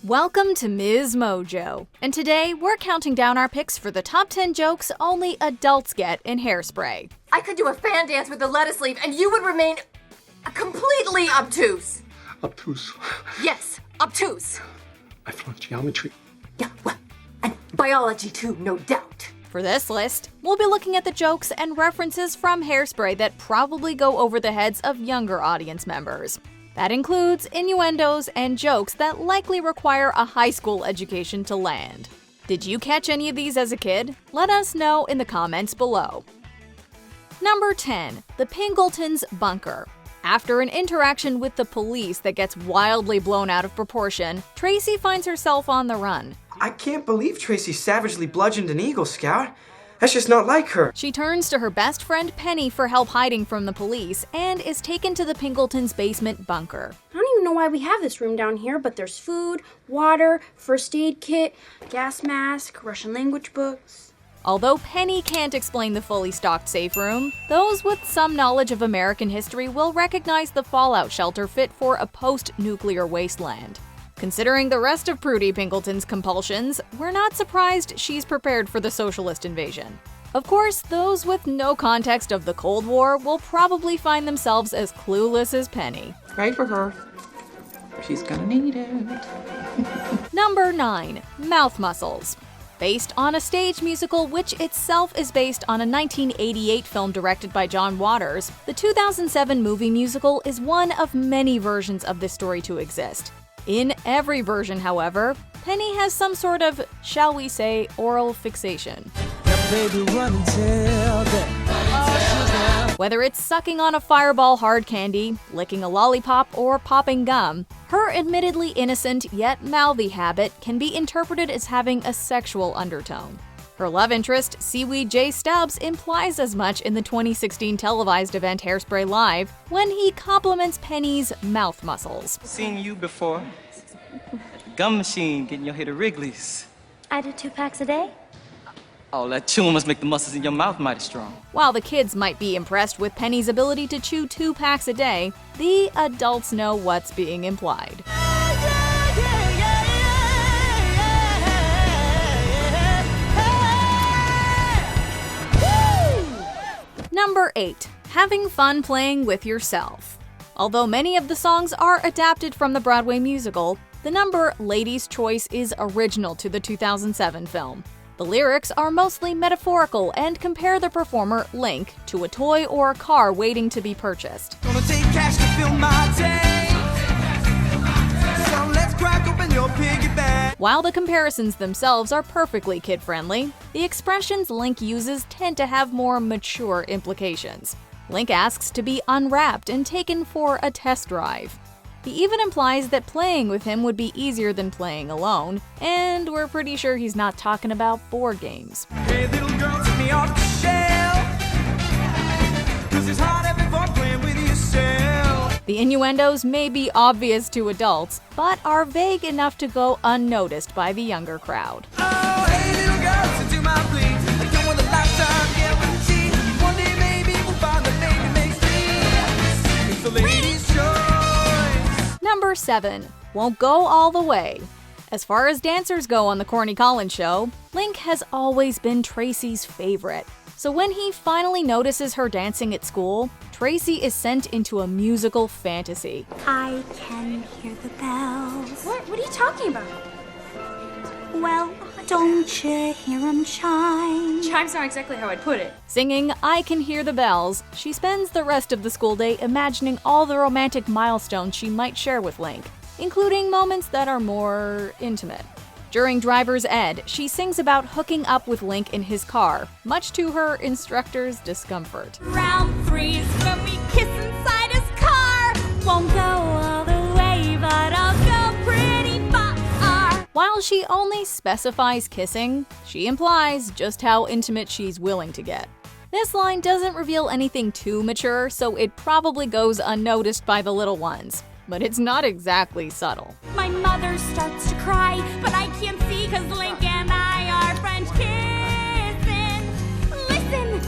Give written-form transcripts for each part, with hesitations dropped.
Welcome to MsMojo, and today we're counting down our picks for the top 10 jokes only adults get in Hairspray. I could do a fan dance with a lettuce leaf and you would remain completely obtuse. Obtuse. Yes, obtuse. I flunked geometry. Yeah, well, and biology too, no doubt. For this list, we'll be looking at the jokes and references from Hairspray that probably go over the heads of younger audience members. That includes innuendos and jokes that likely require a high school education to land. Did you catch any of these as a kid? Let us know in the comments below. Number 10. The Pingletons' Bunker. After an interaction with the police that gets wildly blown out of proportion, Tracy finds herself on the run. I can't believe Tracy savagely bludgeoned an Eagle Scout. That's just not like her. She turns to her best friend Penny for help hiding from the police and is taken to the Pingletons' basement bunker. I don't even know why we have this room down here, but there's food, water, first aid kit, gas mask, Russian language books. Although Penny can't explain the fully stocked safe room, those with some knowledge of American history will recognize the fallout shelter fit for a post-nuclear wasteland. Considering the rest of Prudy Pingleton's compulsions, we're not surprised she's prepared for the socialist invasion. Of course, those with no context of the Cold War will probably find themselves as clueless as Penny. Pray for her. She's gonna need it. Number 9. Mouth Muscles. Based on a stage musical which itself is based on a 1988 film directed by John Waters, the 2007 movie musical is one of many versions of this story to exist. In every version, however, Penny has some sort of, shall we say, oral fixation. Whether it's sucking on a Fireball hard candy, licking a lollipop, or popping gum, her admittedly innocent yet mouthy habit can be interpreted as having a sexual undertone. Her love interest, Seaweed J. Stubbs, implies as much in the 2016 televised event Hairspray Live when he compliments Penny's mouth muscles. Seen you before. Gum machine getting your head of Wrigley's. I do 2 packs a day. Oh, that chewing must make the muscles in your mouth mighty strong. While the kids might be impressed with Penny's ability to chew 2 packs a day, the adults know what's being implied. Number 8. Having fun playing with yourself. Although many of the songs are adapted from the Broadway musical, the number Lady's Choice is original to the 2007 film. The lyrics are mostly metaphorical and compare the performer, Link, to a toy or a car waiting to be purchased. Gonna take cash to fill my tank. So let's crack open your piggy bank. While the comparisons themselves are perfectly kid-friendly, the expressions Link uses tend to have more mature implications. Link asks to be unwrapped and taken for a test drive. He even implies that playing with him would be easier than playing alone, and we're pretty sure he's not talking about board games. Hey, little girl, take me off the shelf. 'Cause it's hard having fun playing with yourself. The innuendos may be obvious to adults, but are vague enough to go unnoticed by the younger crowd. Oh, hey, little girl, listen to my plea. I come with a lifetime guarantee. One day maybe we'll find the thing that makes me. It's the lady's choice. Number 7. Won't go all the way. As far as dancers go on the Corny Collins show, Link has always been Tracy's favorite. So when he finally notices her dancing at school, Tracy is sent into a musical fantasy. I can hear the bells. What are you talking about? Well, don't you hear them chime? Chime's not exactly how I'd put it. Singing I Can Hear the Bells, she spends the rest of the school day imagining all the romantic milestones she might share with Link, including moments that are more intimate. During driver's ed, she sings about hooking up with Link in his car, much to her instructor's discomfort. Round 3's when we kiss inside his car. Won't go all the way, but I'll go pretty far. While she only specifies kissing, she implies just how intimate she's willing to get. This line doesn't reveal anything too mature, so it probably goes unnoticed by the little ones. But it's not exactly subtle. My mother starts to cry, but I can't see 'cause Link and I are French kissing. Listen,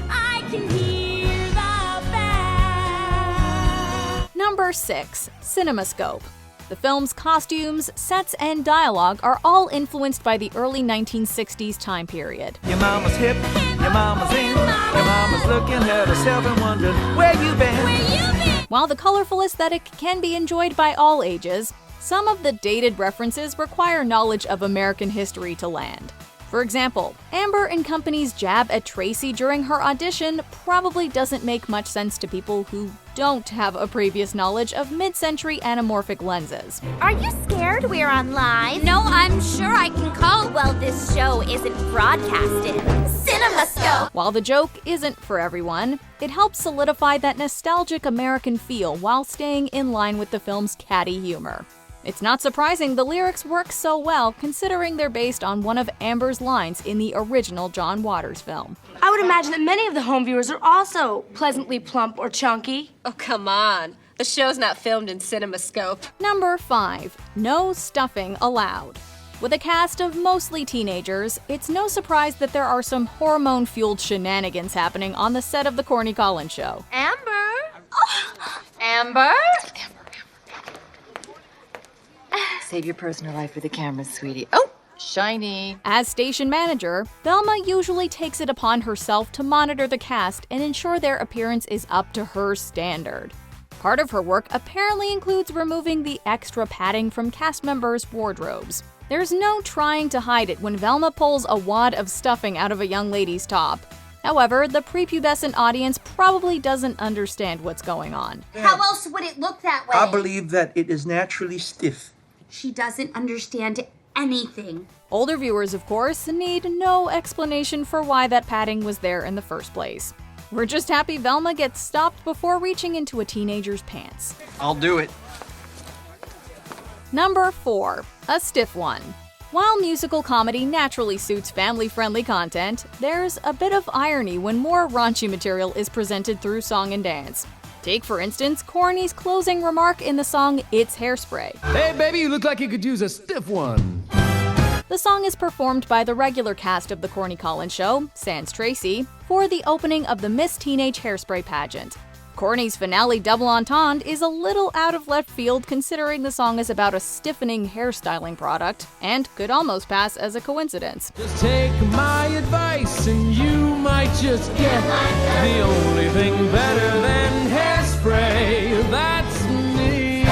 I can hear the bell. Number 6. CinemaScope. The film's costumes, sets, and dialogue are all influenced by the early 1960s time period. Your mama's hip, your mama's in, your mama's looking at herself and wondering where you been. While the colorful aesthetic can be enjoyed by all ages, some of the dated references require knowledge of American history to land. For example, Amber and Company's jab at Tracy during her audition probably doesn't make much sense to people who don't have a previous knowledge of mid-century anamorphic lenses. Are you scared we're on live? No, I'm sure I can call. Well, this show isn't broadcasted. CinemaScope! While the joke isn't for everyone, it helps solidify that nostalgic American feel while staying in line with the film's catty humor. It's not surprising the lyrics work so well, considering they're based on one of Amber's lines in the original John Waters film. I would imagine that many of the home viewers are also pleasantly plump or chunky. Oh, come on. The show's not filmed in CinemaScope. Number 5. No stuffing allowed. With a cast of mostly teenagers, it's no surprise that there are some hormone-fueled shenanigans happening on the set of The Corny Collins Show. Amber? Oh. Amber? Save your personal life for the cameras, sweetie. Oh, shiny. As station manager, Velma usually takes it upon herself to monitor the cast and ensure their appearance is up to her standard. Part of her work apparently includes removing the extra padding from cast members' wardrobes. There's no trying to hide it when Velma pulls a wad of stuffing out of a young lady's top. However, the prepubescent audience probably doesn't understand what's going on. How else would it look that way? I believe that it is naturally stiff. She doesn't understand anything. Older viewers, of course, need no explanation for why that padding was there in the first place. We're just happy Velma gets stopped before reaching into a teenager's pants. I'll do it. Number 4. A stiff one. While musical comedy naturally suits family-friendly content, there's a bit of irony when more raunchy material is presented through song and dance. Take, for instance, Corny's closing remark in the song It's Hairspray. Hey, baby, you look like you could use a stiff one. The song is performed by the regular cast of The Corny Collins Show, sans Tracy, for the opening of the Miss Teenage Hairspray pageant. Corny's finale double entendre is a little out of left field considering the song is about a stiffening hairstyling product, and could almost pass as a coincidence. Just take my advice and you might just get the only thing better than hairspray. That's me.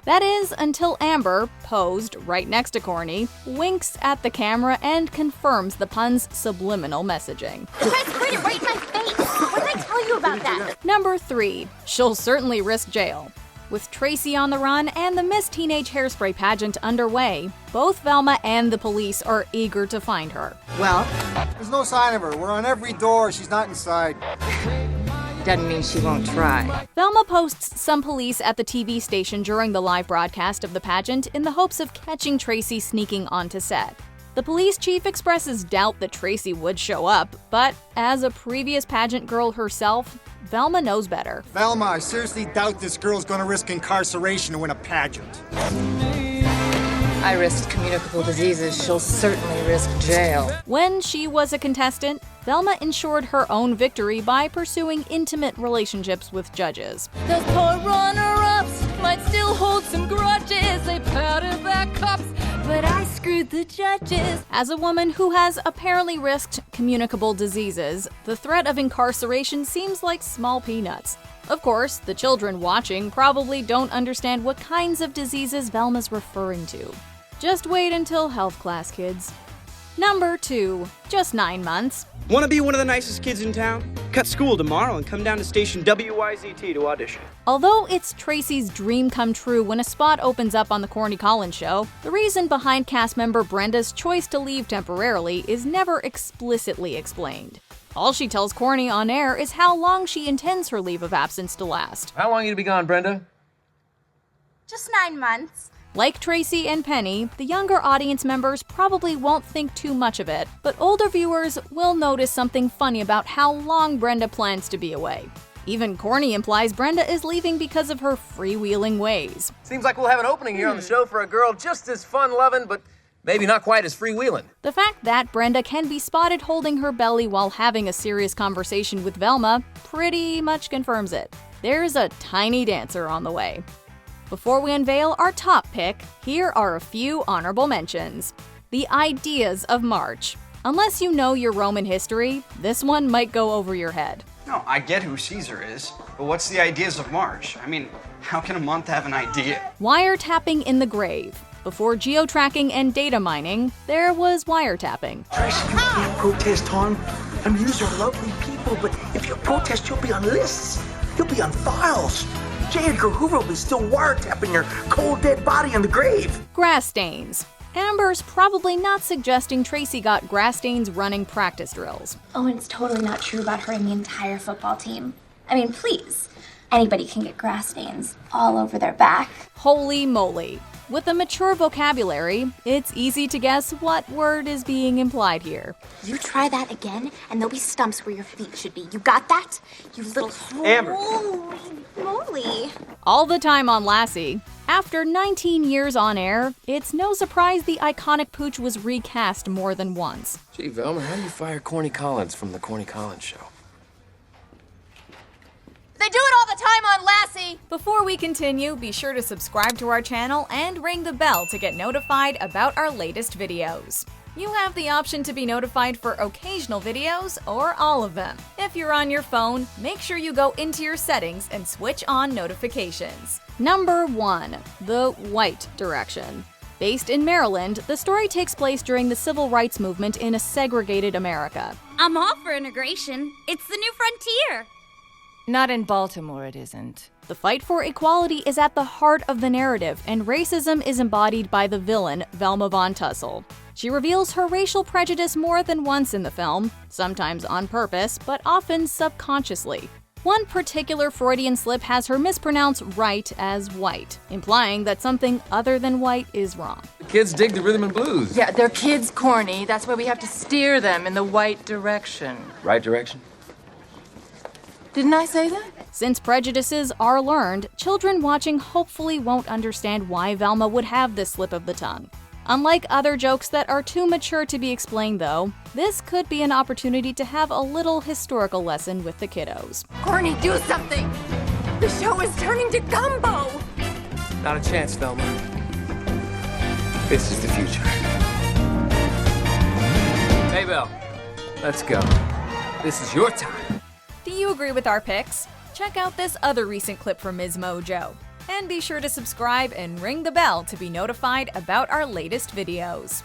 That is, until Amber, posed right next to Corny, winks at the camera and confirms the pun's subliminal messaging. You guys put it right in my face. What did I tell you about that? Number 3. She'll certainly risk jail. With Tracy on the run and the Miss Teenage Hairspray pageant underway, both Velma and the police are eager to find her. Well, there's no sign of her. We're on every door. She's not inside. Doesn't mean she won't try. Velma posts some police at the TV station during the live broadcast of the pageant in the hopes of catching Tracy sneaking onto set. The police chief expresses doubt that Tracy would show up, but as a previous pageant girl herself, Velma knows better. Velma, I seriously doubt this girl's gonna risk incarceration to win a pageant. I risked communicable diseases. She'll certainly risk jail. When she was a contestant, Velma ensured her own victory by pursuing intimate relationships with judges. Those poor runner-ups might still hold some grudges. They powdered their cups, but I screwed the judges. As a woman who has apparently risked communicable diseases, the threat of incarceration seems like small peanuts. Of course, the children watching probably don't understand what kinds of diseases Velma's referring to. Just wait until health class, kids. Number 2. Just 9 months. Want to be one of the nicest kids in town? Cut school tomorrow and come down to station WYZT to audition. Although it's Tracy's dream come true when a spot opens up on The Corny Collins Show, the reason behind cast member Brenda's choice to leave temporarily is never explicitly explained. All she tells Corny on air is how long she intends her leave of absence to last. How long are you to be gone, Brenda? Just 9 months. Like Tracy and Penny, the younger audience members probably won't think too much of it, but older viewers will notice something funny about how long Brenda plans to be away. Even Corny implies Brenda is leaving because of her freewheeling ways. Seems like we'll have an opening here on the show for a girl just as fun-loving, but maybe not quite as freewheeling. The fact that Brenda can be spotted holding her belly while having a serious conversation with Velma pretty much confirms it. There's a tiny dancer on the way. Before we unveil our top pick, here are a few honorable mentions. The ideas of March. Unless you know your Roman history, this one might go over your head. No, I get who Caesar is, but what's the ideas of March? I mean, how can a month have an idea? Wiretapping in the grave. Before geo-tracking and data mining, there was wiretapping. Tracy, you can't protest, hon. I mean, these are lovely people, but if you protest, you'll be on lists. You'll be on files. J. Edgar Hoover will be still wiretapping your cold, dead body in the grave. Grass stains. Amber's probably not suggesting Tracy got grass stains running practice drills. Oh, and it's totally not true about hurting the entire football team. I mean, please. Anybody can get grass stains all over their back. Holy moly. With a mature vocabulary, it's easy to guess what word is being implied here. You try that again, and there'll be stumps where your feet should be. You got that? You little... Amber. Holy moly. All the time on Lassie. After 19 years on air, it's no surprise the iconic pooch was recast more than once. Gee, Velma, how do you fire Corny Collins from the Corny Collins Show? They do it all the time on Lassie! Before we continue, be sure to subscribe to our channel and ring the bell to get notified about our latest videos. You have the option to be notified for occasional videos or all of them. If you're on your phone, make sure you go into your settings and switch on notifications. Number 1. The White Direction. Based in Maryland, the story takes place during the civil rights movement in a segregated America. I'm all for integration. It's the new frontier. Not in Baltimore, it isn't. The fight for equality is at the heart of the narrative, and racism is embodied by the villain, Velma Von Tussle. She reveals her racial prejudice more than once in the film, sometimes on purpose, but often subconsciously. One particular Freudian slip has her mispronounce right as white, implying that something other than white is wrong. The kids dig the rhythm and blues. Yeah, they're kids, Corny. That's why we have to steer them in the right direction. Right direction? Didn't I say that? Since prejudices are learned, children watching hopefully won't understand why Velma would have this slip of the tongue. Unlike other jokes that are too mature to be explained though, this could be an opportunity to have a little historical lesson with the kiddos. Corny, do something! The show is turning to gumbo! Not a chance, Velma. This is the future. Hey, Belle. Let's go. This is your time. Do you agree with our picks? Check out this other recent clip from MsMojo. And be sure to subscribe and ring the bell to be notified about our latest videos.